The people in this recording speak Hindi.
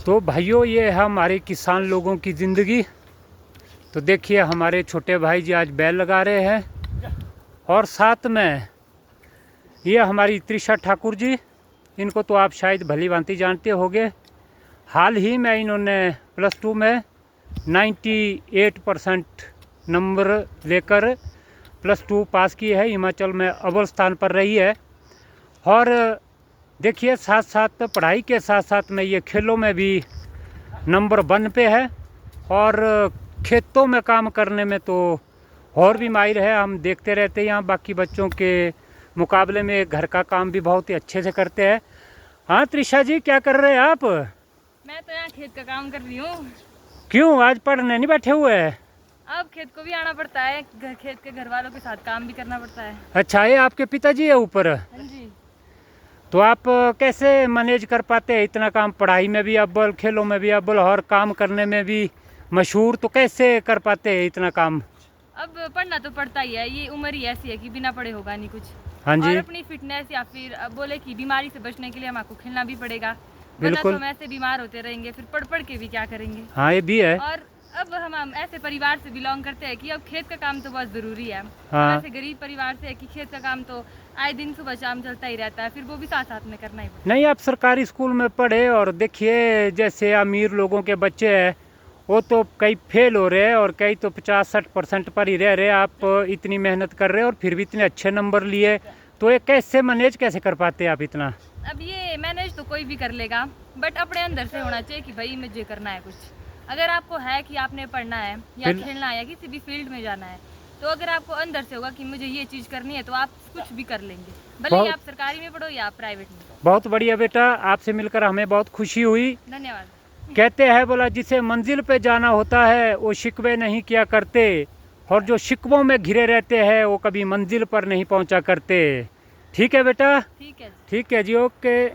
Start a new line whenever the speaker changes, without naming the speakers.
तो भाइयों, ये है हमारे किसान लोगों की ज़िंदगी। तो देखिए, हमारे छोटे भाई जी आज बैल लगा रहे हैं और साथ में ये हमारी त्रिशा ठाकुर जी, इनको तो आप शायद भली भांति जानते होंगे। हाल ही में इन्होंने +2 में 98% नंबर लेकर +2 पास की है, हिमाचल में अव्वल स्थान पर रही है। और देखिए, साथ साथ पढ़ाई के साथ साथ में ये खेलों में भी नंबर 1 पे है और खेतों में काम करने में तो और भी माहिर है। हम देखते रहते हैं यहाँ बाकी बच्चों के मुकाबले में घर का काम भी बहुत ही अच्छे से करते हैं। हाँ त्रिशा जी, क्या कर रहे हैं आप?
मैं तो यहाँ खेत का काम कर रही हूँ।
क्यों, आज पढ़ने नहीं बैठे हुए हैं?
अब खेत को भी आना पड़ता है, खेत के घर वालों के साथ काम भी करना पड़ता है।
अच्छा, ये आपके पिताजी है ऊपर?
हाँ जी।
तो आप कैसे मैनेज कर पाते हैं इतना काम? पढ़ाई में भी अव्वल, खेलों में भी अव्वल और काम करने में भी मशहूर, तो कैसे कर पाते हैं इतना काम?
अब पढ़ना तो पड़ता ही है, ये उम्र ही ऐसी है कि बिना पढ़े होगा नहीं कुछ।
हाँ जी।
और अपनी फिटनेस या फिर अब बोले कि बीमारी से बचने के लिए हमको खेलना भी पड़ेगा।
बिल्कुल।
तो हम ऐसे बीमार होते रहेंगे, फिर पढ़ पढ़ के भी क्या करेंगे।
हाँ, ये भी है।
और अब हम ऐसे परिवार से बिलोंग करते हैं कि अब खेत का काम तो बहुत ज़रूरी है।
हाँ।
हम ऐसे गरीब परिवार से है कि खेत का काम तो आए दिन सुबह शाम चलता ही रहता है, फिर वो भी साथ साथ में करना ही पड़ता है।
नहीं, आप सरकारी स्कूल में पढ़े और देखिए, जैसे अमीर लोगों के बच्चे हैं वो तो कई फेल हो रहे हैं और कई तो 50-60% पर ही रह रहे हैं। आप इतनी मेहनत कर रहे हैं और फिर भी इतने अच्छे नंबर लिए, तो ये कैसे मैनेज कैसे कर पाते हैं आप इतना?
अब ये मैनेज तो कोई भी कर लेगा, बट अपने अंदर से होना चाहिए कि भाई मुझे करना है कुछ। अगर आपको है कि आपने पढ़ना है या खेलना है या किसी भी फील्ड में जाना है, तो अगर आपको अंदर से होगा कि मुझे ये चीज़ करनी है, तो आप कुछ भी कर लेंगे, भले ही आप सरकारी में पढ़ो या आप प्राइवेट में।
बहुत बढ़िया बेटा, आपसे मिलकर हमें बहुत खुशी हुई।
धन्यवाद।
कहते हैं बोला, जिसे मंजिल पे जाना होता है वो शिकवे नहीं किया करते, और जो शिकवों में घिरे रहते हैं वो कभी मंजिल पर नहीं पहुंचा करते। ठीक है बेटा?
ठीक है।
ठीक है जी, ओके।